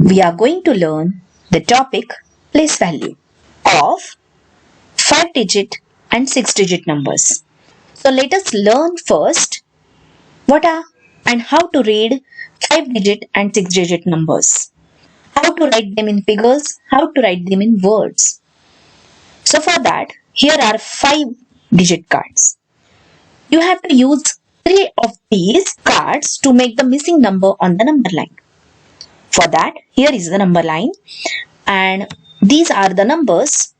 we are going to learn the topic place value of 5-digit and 6-digit numbers. So let us learn first what are and how to read 5-digit and 6-digit numbers. How to write them in figures, how to write them in words. So for that, here are 5-digit cards. You have to use 3 of these cards to make the missing number on the number line. For that, here is the number line and these are the numbers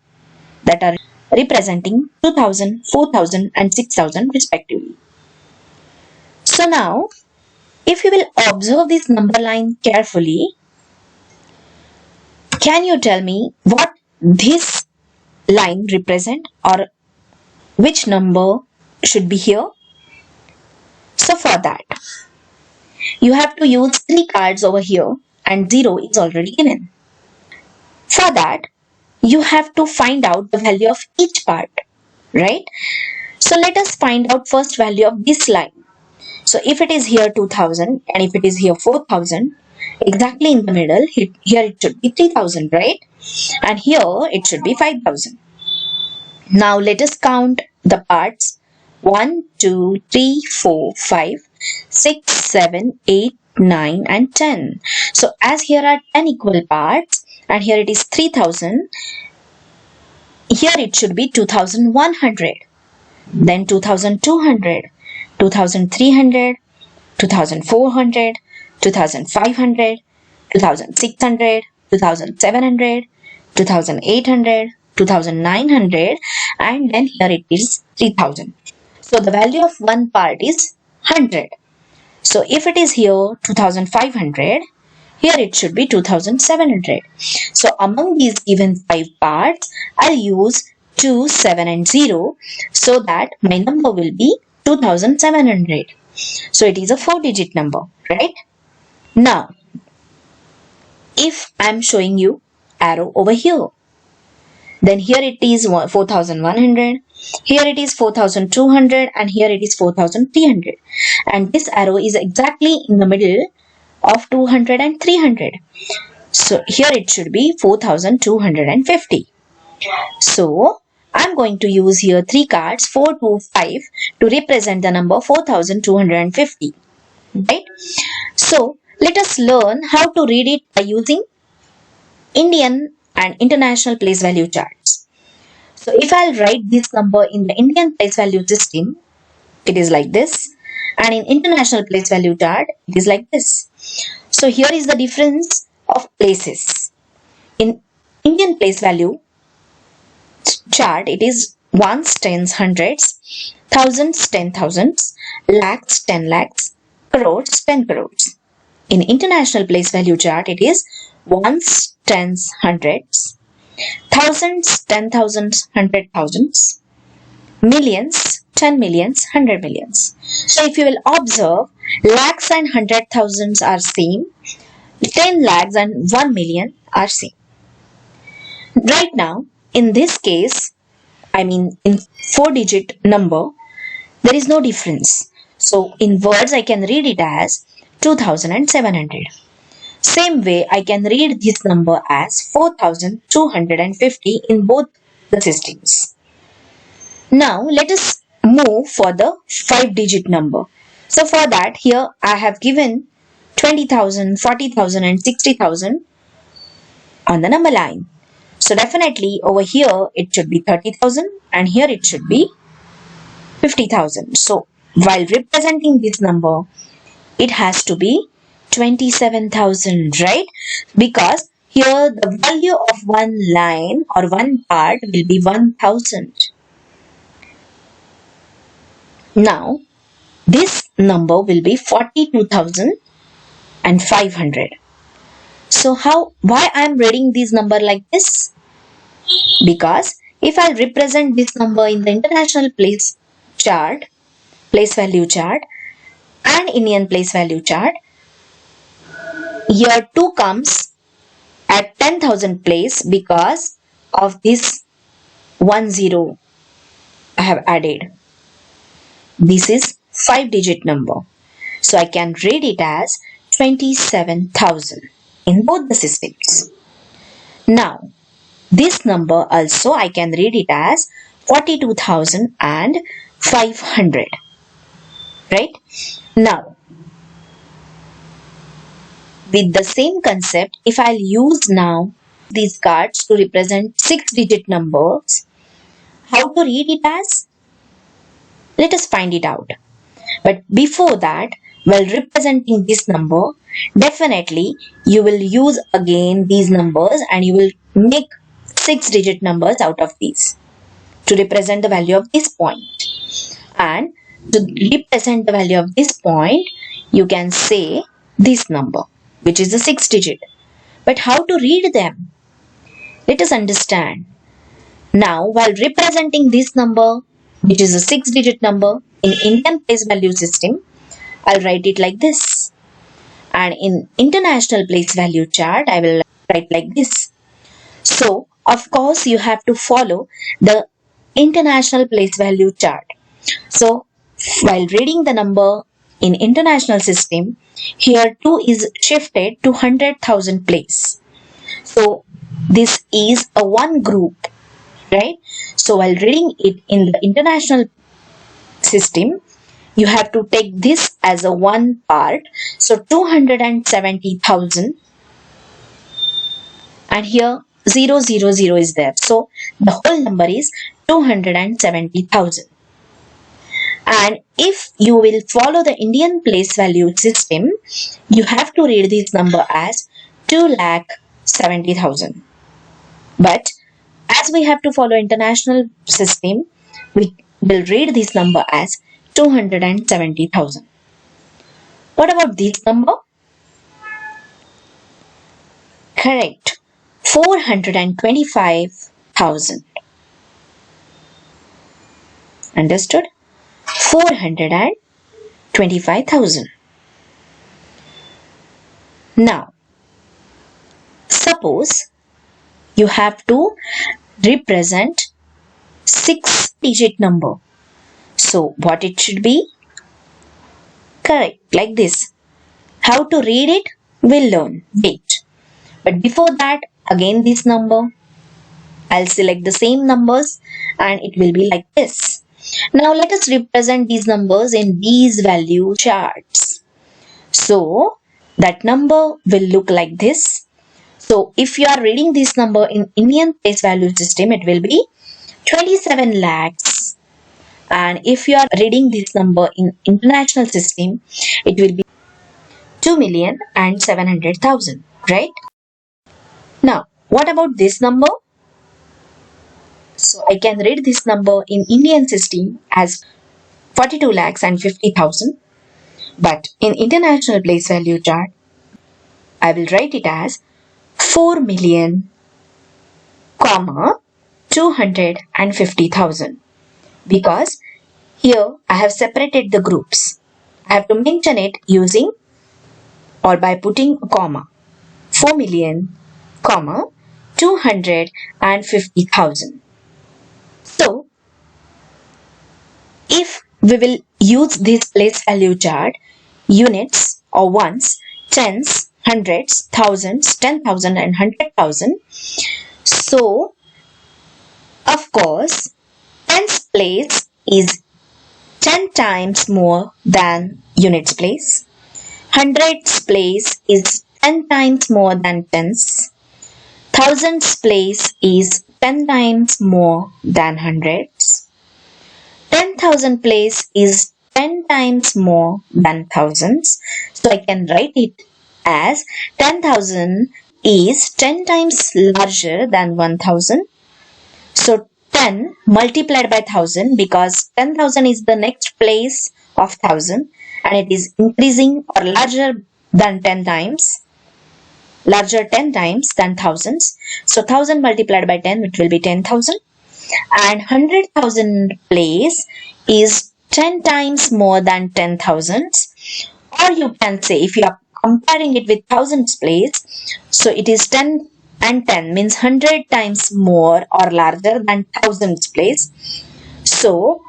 that are representing 2000, 4000 and 6000 respectively. So now, if you will observe this number line carefully, can you tell me what this line represent or which number should be here? So for that, you have to use 3 cards over here and 0 is already given. For that, you have to find out the value of each part, right? So let us find out first value of this line. So if it is here 2000 and if it is here 4000, exactly in the middle, here it should be 3000, right? And here it should be 5000. Now let us count the parts 1, 2, 3, 4, 5, 6, 7, 8, 9 and 10. So as here are 10 equal parts and here it is 3000, here it should be 2100, then 2200, 2300, 2400, 2500, 2600, 2700, 2800, 2900 and then here it is 3000. So the value of one part is 100. So if it is here 2500, here it should be 2700. So among these given 5 parts, I'll use 2, 7 and 0 so that my number will be 2700. So it is a 4-digit number, right? Now, if I'm showing you arrow over here, then here it is 4100, here it is 4200 and here it is 4300. And this arrow is exactly in the middle of 200 and 300. So here it should be 4250. So I'm going to use here 3 cards 4 to 5 to represent the number 4250. Right? So let us learn how to read it by using Indian and international place value charts. So if I'll write this number in the Indian place value system, it is like this, and in international place value chart, it is like this. So here is the difference of places. In Indian place value chart, it is ones, tens, hundreds, thousands, 10,000s, lakhs, 10 lakhs, crores, 10 crores. In international place value chart, it is ones, tens, hundreds, thousands, 10,000s, 100,000s, millions, 10 millions, 100 millions. So if you will observe, lakhs and 100,000s are same, 10 lakhs and 1 million are same. Right now, in this case, I mean in 4-digit number, there is no difference. So in words, I can read it as 2700. Same way, I can read this number as 4250 in both the systems. Now, let us move for the 5-digit number. So for that, here I have given 20,000, 40,000 and 60,000 on the number line. So definitely over here it should be 30,000 and here it should be 50,000. So while representing this number, it has to be 27,000, right? Because here the value of one line or one part will be 1000. Now, this number will be 42,500. So why I am reading this number like this? Because if I represent this number in the international place value chart and Indian place value chart, here 2 comes at 10,000 place because of this 10 I have added. This is 5-digit number. So I can read it as 27,000. in both the systems. Now, this number also I can read it as 42,500. Right? Now, with the same concept, if I'll use now these cards to represent 6-digit numbers, how to read it as? Let us find it out. But before that, while representing this number, definitely you will use again these numbers and you will make 6-digit numbers out of these to represent the value of this point. And to represent the value of this point, you can say this number, which is the 6-digit. But how to read them? Let us understand. Now, while representing this number, which is a 6-digit number, in Indian place value system, I'll write it like this. And in international place value chart, I will write like this. So, of course, you have to follow the international place value chart. So, while reading the number in international system, here 2 is shifted to 100,000 place. So, this is a one group, right? So, while reading it in the international system, you have to take this as a one part. So, 270,000 and here 000 is there. So, the whole number is 270,000. And if you will follow the Indian place value system, you have to read this number as 2,70,000. But as we have to follow international system, we will read this number as 270,000. What about this number? Correct. 425,000. Understood? 425,000. Now, suppose you have to represent 6-digit number. So, what it should be? Correct, like this. How to read it? We'll learn. Wait. But before that, again this number. I'll select the same numbers and it will be like this. Now let us represent these numbers in these value charts. So that number will look like this. So if you are reading this number in Indian place value system, it will be 27 lakhs. And if you are reading this number in international system, it will be 2,700,000, right? Now, what about this number? So I can read this number in Indian system as 42 lakhs and 50,000. But in international place value chart, I will write it as 4 million, 250,000. Because here I have separated the groups. I have to mention it using or by putting a comma. 4 million, 250,000. So, if we will use this place value chart, units or ones, tens, hundreds, thousands, 10,000 and 100,000. So, of course, tens place is 10 times more than units place. Hundreds place is 10 times more than tens. Thousands place is 10 times more than hundreds. 10,000 place is 10 times more than thousands. So I can write it as 10,000 is 10 times larger than 1,000. So 10 multiplied by 1,000 because 10,000 is the next place of 1,000 and it is increasing or larger than 10 times. Larger 10 times than thousands. So 1,000 multiplied by 10, it will be 10,000. And 100,000 place is 10 times more than 10,000. Or you can say if you are comparing it with thousands place, so it is 10 and 10 means 100 times more or larger than thousands place. So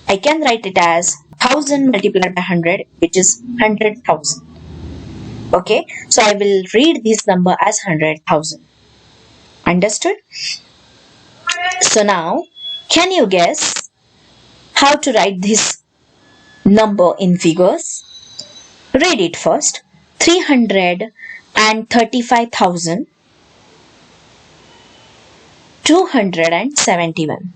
I can write it as 1,000 multiplied by 100, which is 100,000. Okay, so I will read this number as 100,000. Understood? So now, can you guess how to write this number in figures? Read it first. 335,271.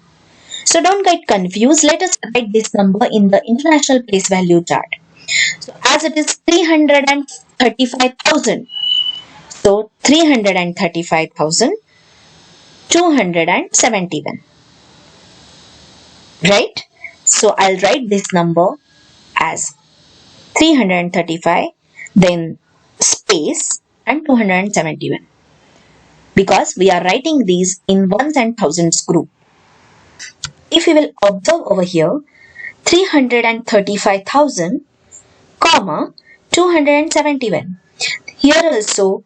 So don't get confused. Let us write this number in the international place value chart. So as it is 335,000. So 335,271. Right? So I'll write this number as 335, then space and 271. Because we are writing these in ones and thousands group. If you will observe over here, 335,000, comma 271. Here also,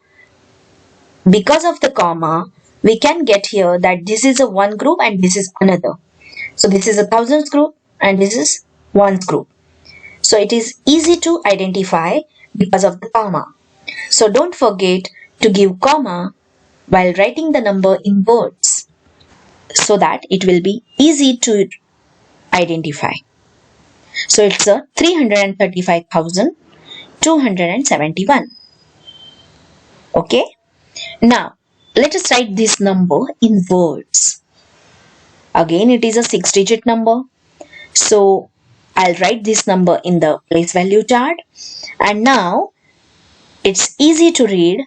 because of the comma, we can get here that this is a one group and this is another. So this is a thousands group and this is ones group. So it is easy to identify because of the comma. So don't forget to give comma while writing the number in words so that it will be easy to identify. So it's a 335,271. Okay. Now let us write this number in words. Again, it is a 6-digit number. So I'll write this number in the place value chart. And now it's easy to read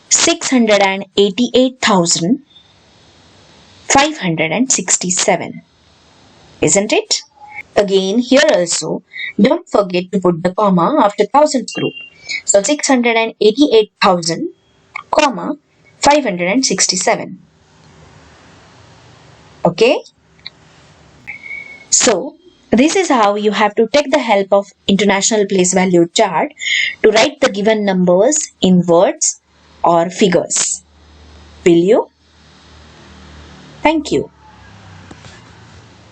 688,567. Isn't it? Again, here also, don't forget to put the comma after thousands group. So 688,000, comma 567. Okay? So, this is how you have to take the help of international place value chart to write the given numbers in words or figures. Will you? Thank you.